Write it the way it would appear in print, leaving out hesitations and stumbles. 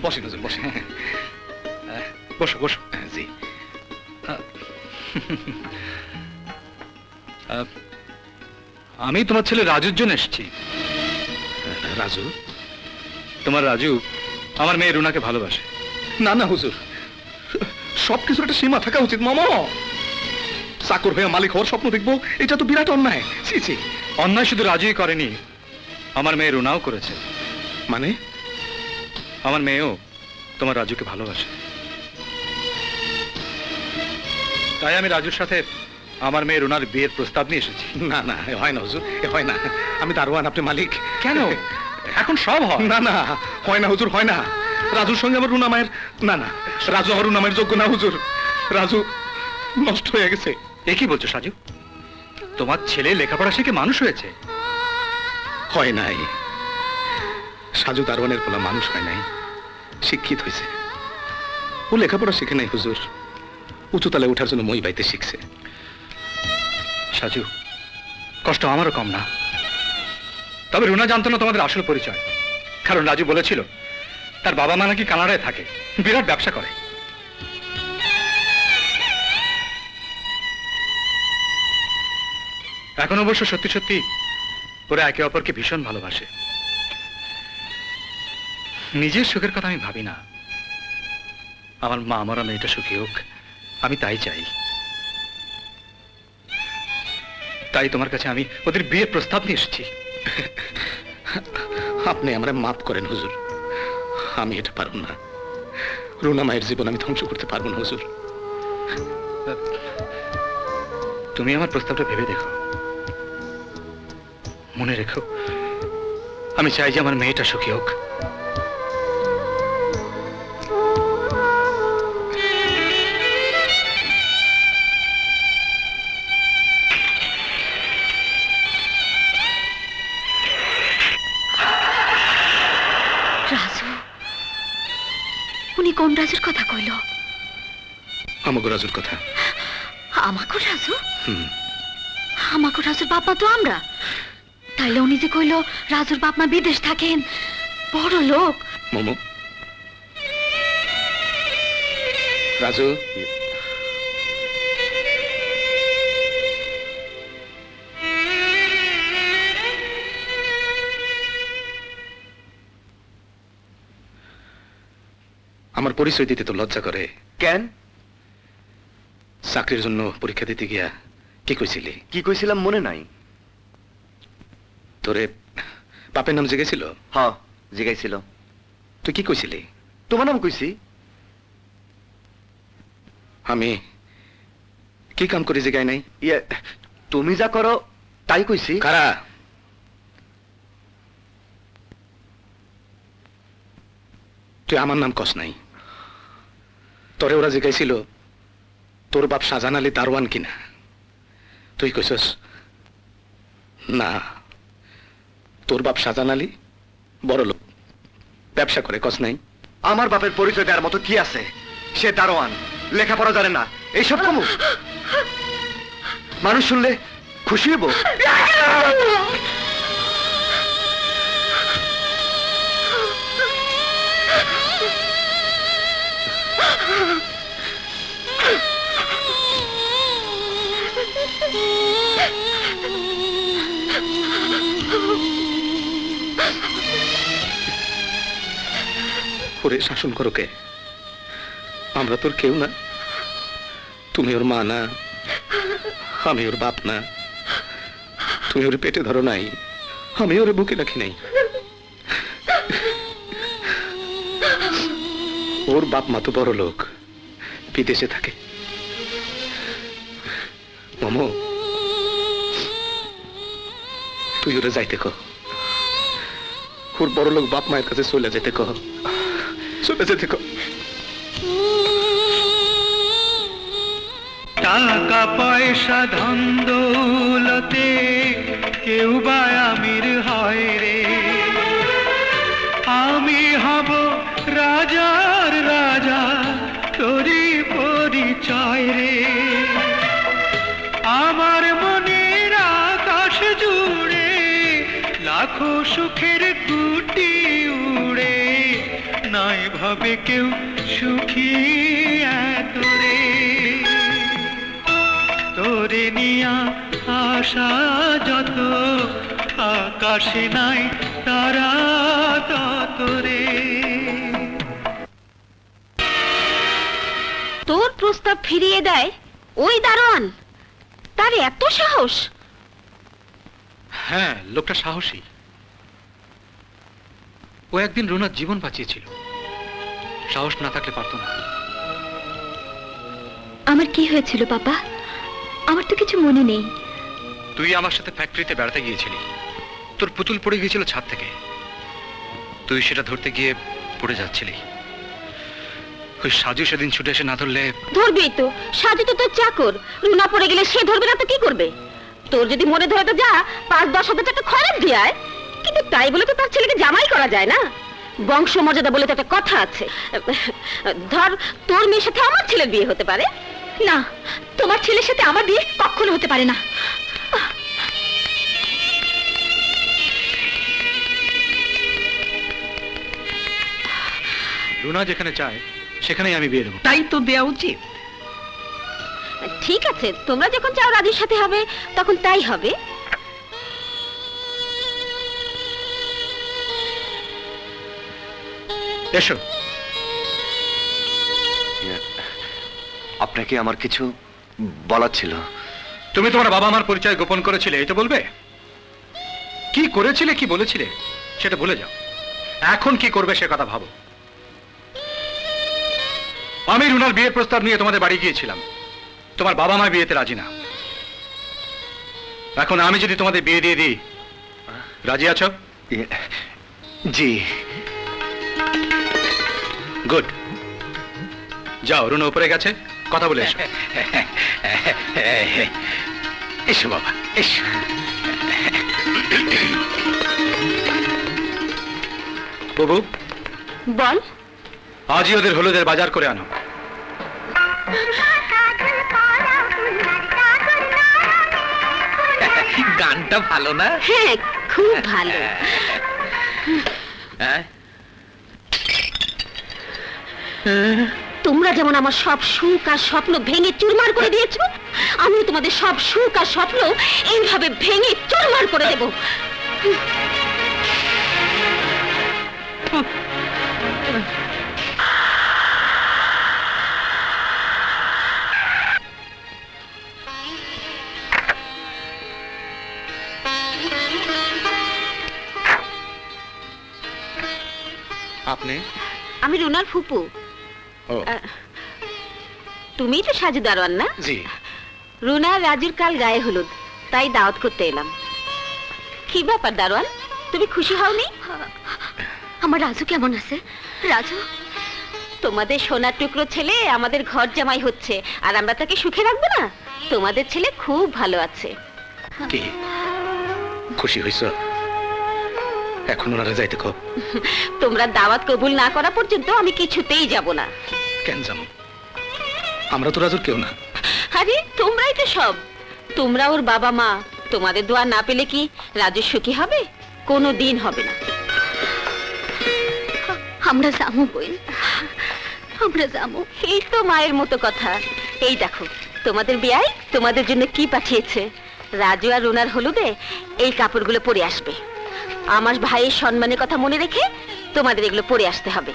বসেন হুজুর বসেন। বসো বসো। জি। আমি তোমার ছেলে রাজুর জন্য এসেছি। রাজু? তোমার রাজু আমার মেয়ে রুনাকে ভালোবাসে। না না হুজুর, সবকিছুর একটা সীমা থাকা উচিত। মামা, চাকর হয়ে মালিক হওয়ার স্বপ্ন দেখবো, এটা তো বিরাট অন্যায়। ছি ছি। অন্যায় শুধু রাজুই করেনি, আমার মেয়ে রুনাও করেছে। মানে? আমার মেয়েও তোমার রাজুকে ভালোবাসে। তাই আমি রাজুর সাথে আমার মেয়ে রুনার বিয়ের প্রস্তাব নিয়ে এসেছি। না না, হয় না হুজুর, হয় না। আমি দারোয়ান, আপনি মালিক। কেন? এখন সব হয়। না না, হয় না হুজুর, হয় না। রাজুর সঙ্গে আমার রুনা মায়ের, না না, রাজু আমার রুনা মায়ের যোগ্য না হুজুর। রাজু নষ্ট হয়ে গেছে। এ কি বলছো সাজু? তোমার ছেলে লেখাপড়া শিখে মানুষ হয়েছে? হয় নাই। সাজু দারোয়ানের পোলা মানুষ হয় নাই, শিক্ষিত হয়েছে। ও লেখাপড়া শিখে নাই হুজুর, উঁচুতলায় ওঠার জন্য মই বাইতে শিখছে। সাজু, কষ্ট আমারও কম না। তবে রুনা জানতো না তোমাদের আসল পরিচয়, কারণ রাজু বলেছিল তার বাবা মা নাকি কানাডায় থাকে, বিরাট ব্যবসা করে। এখন অবশ্য সত্যি সত্যি ওরা একে অপরকে ভীষণ ভালোবাসে। নিজের সুখের কথা আমি ভাবি না, আমার মা আমার মেয়েটা সুখী হোক, আমি তাই চাই। তাই তোমার কাছে আমি ওদের বিয়ের প্রস্তাব নিয়ে এসেছি। আপনি আমরা মাফ করেন হুজুর, আমি এটা পারব না। রুনা মায়ের জীবন আমি ধ্বংস করতে পারবো না হুজুর। তুমি আমার প্রস্তাবটা ভেবে দেখো, মনে রেখো আমি চাই যে আমার মেয়েটা সুখী হোক। রাজু, উনি কোন রাজুর কথা কইল? আমাগো রাজুর কথা। আমাকে রাজু? আমাকে রাজুর বাপমা তো আমরা। তাইলে উনি যে কইল রাজুর বাপমা বিদেশ থাকেন, বড় লোক। মোমো, রাজু, আমার পরিচয় দিতে তো লজ্জা করে। কেন? চাকরির জন্য পরীক্ষা দিতে গিয়া কি কইছিলি? কি কইছিলাম মনে নাই? তোরে বাপের নাম জিজ্ঞেছিল? হ, জিগাইছিল। তুই কি কইছিলি? তোমার নাম কইছি। আমি কি কাম করি জিগাই নাই? ইয়ে, তুমি যা করো তাই কইছি। কারা? তুই আমার নাম কস নাই। তোরে ওরা জিজ্ঞাইছিল তোর বাপ শাহজাহান আলী দারোয়ান কিনা, তুই কইছস না, তোর বাপ শাহজাহান আলী বড় লোক, ব্যবসা করে, কস নাই? আমার বাপের পরিচয় দেওয়ার মতো কি আছে? সে দারোয়ান, লেখাপড়া জানে না, এইসব কমু মানুষ শুনলে খুশি হইব। ওরে শাসন করো কে? আমরা তোর কেউ না, তুমি ওর মা না, আমি ওর বাপ না। তুমি ওর পেটে ধরো নাই, আমি ওর বুকে রাখি নাই। ওর বাপ মা তো বড় লোক, বিদেশে থাকে। মামু, তুই ওরে যাইতে কহ, ওর বড় লোক বাপ মায়ের কাছে চলে যেতে কহ, চলে যেতে কহ। টাকা পয়সা ধন দৌলতে কেউ বা আমির হয় রে, আমি হব রাজার রাজা, তোরই পরিচয় রে। আমার মনের আকাশ জুড়ে লাখো সুখের কুটি উড়ে, না নাই ভাবে কেউ সুখী এতরে তোরে নিয়া আশা যত আকাশে নাই তারা ততরে। তোর প্রস্তাব ফিরিয়ে দেয় ওই দারোয়ান? তার এত সাহস? হ্যাঁ, লোকটা সাহসী। ও একদিন রুনার জীবন বাঁচিয়েছিল, সাহস না থাকলে পারতো না। আমার কি হয়েছিল বাবা? আমার তো কিছু মনে নেই। তুই আমার সাথে ফ্যাক্টরিতে বেড়াতে গিয়েছিলি, তোর পুতুল পড়ে গিয়েছিল ছাদ থেকে, তুই সেটা ধরতে গিয়ে পড়ে যাচ্ছিলি। ওই সাজু সেদিন ছুটে এসে না ধরলে। ধরবেই তো, সাজু তো তোর চাকর। রুনা পড়ে গেলে সে ধরবে না তো কি করবে? তোর যদি মনে ধরে তো যা, 5-10 হাজার টাকা খরচ দিয়ে আয়। কিন্তু তাই বলে তো তার ছেলেকে জামাই করা যায় না। বংশ মর্যাদা বলে তো একটা কথা আছে। ধর, তোর মেয়ের সাথে আমার ছেলের বিয়ে হতে পারে না, তোমার ছেলের সাথে আমার বিয়ে কখনো হতে পারে না। রুনা যেখানে চায় সেখানেই আমি বিয়ে দেবো। তাই তো দেয়া উচিত। ঠিক আছে, তোমরা যখন চাও রাজুর সাথে হবে তখন তাই হবে। এসো। আপনাকে আমার কিছু বলার ছিল। তুমি তোমার বাবা মার পরিচয় গোপন করেছিলে, এই তো বলবে? কি করেছিলে, কি বলেছিলে সেটা ভুলে যাও। এখন কি করবে সে কথা ভাবো। আমি রুনার বিয়ের প্রস্তাব নিয়ে তোমাদের বাড়ি গিয়েছিলাম, তোমার বাবা মা বিয়েতে রাজি না। এখন আমি যদি তোমাদের বিয়ে দিয়ে দিই, রাজি আছো? জি। গুড, যাও, রুনা উপরে গেছে, কথা বলে এসো। এসো বাবা, এসো। বাবু, বল। আজই ওদের হলুদের বাজার করে আনো। গানটা ভালো না? হ্যাঁ, খুব ভালো। হ্যাঁ? তোমরা যেমন আমার সব সুখ আর স্বপ্ন ভেঙে চুরমার করে দিয়েছো, আমিও তোমাদের সব সুখ আর স্বপ্ন এইভাবে ভেঙে চুরমার করে দেব। আপনি? আমি রুনার ফুপু। ও, তুমি তো সাজু দারোয়ান না? জি। রুনা আর রাজুর কাল গায়ে হলুদ, তাই দাওয়াত করতে এলাম। কি ব্যাপার দারোয়ান, তুমি খুশি হওনি? আমার রাজু কেমন আছে? রাজু, তোমাদের সোনার টুকরো ছেলে আমাদের ঘর জামাই হচ্ছে, আর আমরা তাকে সুখে রাখবো না? তোমাদের ছেলে খুব ভালো আছে। কি খুশি হইছ? এখন ওনারা যাইতে কো। তোমরা দাওয়াত কবুল না করা পর্যন্ত আমি কিছুতেই যাব না। কেন যাবো? আমরা তো রাজুর কেউ না। আরে তোমরাই তো সব। তোমরা ওর বাবা মা, তোমাদের দোয়া না পেলে কি রাজু সুখী হবে? কোনো দিন হবে না। আমরা যাবো বইন, আমরা যাবো। এই তো মায়ের মতো কথা। এই দেখো, তোমাদের বিয়াই তোমাদের জন্য কি পাঠিয়েছে। রাজু আর রুনার হলুদে এই কাপড়গুলো পরে আসবে। আমার ভাইয়ের সম্মানের কথা মনে রেখে তোমাদের এগুলো পরে আসতে হবে।